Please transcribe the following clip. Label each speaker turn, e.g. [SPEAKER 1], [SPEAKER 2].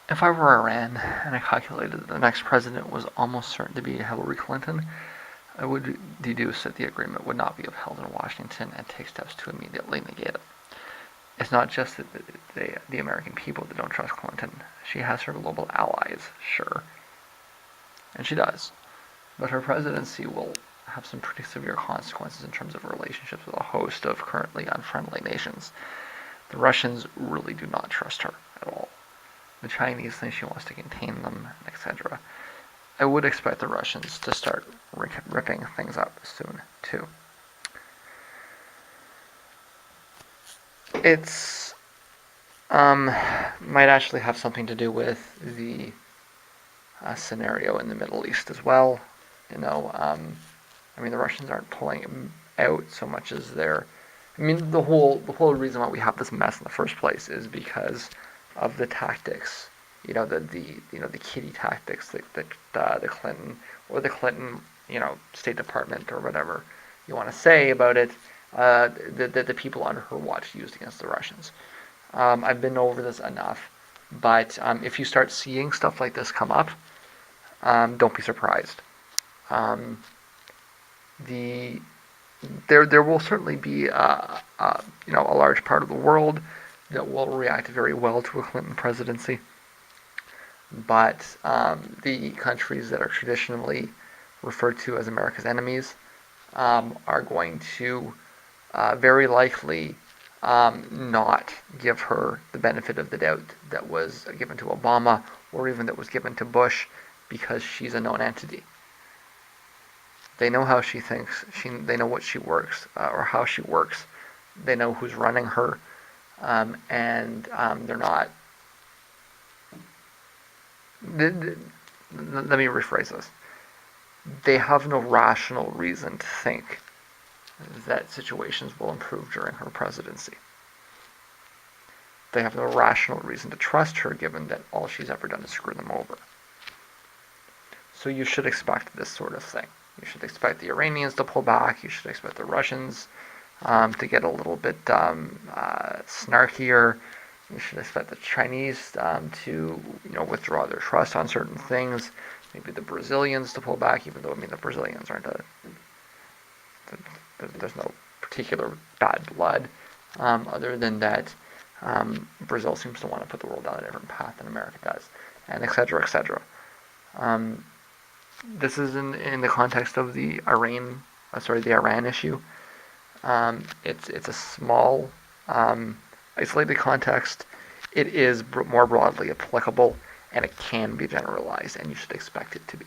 [SPEAKER 1] If I were Iran and I calculated that the next president was almost certain to be Hillary Clinton, I would deduce that the agreement would not be upheld in Washington and take steps to immediately negate it. It's not just that the American people that don't trust Clinton. She has her global allies, sure, and she does. But her presidency will have some pretty severe consequences in terms of her relationships with a host of currently unfriendly nations. The Russians really do not trust her at all. The Chinese think she wants to contain them, etc. I would expect the Russians to start ripping things up soon, too. It's might actually have something to do with the scenario in the Middle East as well. The Russians aren't pulling out so much as they're. The whole reason why we have this mess in the first place is because of the tactics. The kiddie tactics that the Clinton State Department or whatever you want to say about it. The people under her watch used against the Russians. I've been over this enough, but if you start seeing stuff like this come up, don't be surprised. There will certainly be a large part of the world that will react very well to a Clinton presidency, but the countries that are traditionally referred to as America's enemies are going to very likely not give her the benefit of the doubt that was given to Obama or even that was given to Bush, because she's a known entity. They know how she thinks. They know what she works or how she works. They know who's running her, and they're not. Let me rephrase this. They have no rational reason to think that situations will improve during her presidency. They have no rational reason to trust her, given that all she's ever done is screw them over. So you should expect this sort of thing. You should expect the Iranians to pull back. You should expect the Russians to get a little bit snarkier. You should expect the Chinese to withdraw their trust on certain things. Maybe the Brazilians to pull back, even though the Brazilians aren't there's no particular bad blood, other than that Brazil seems to want to put the world down a different path than America does, and etc. etc. This is in the context of the Iran issue. It's a small, isolated context. It is more broadly applicable, and it can be generalized, and you should expect it to be.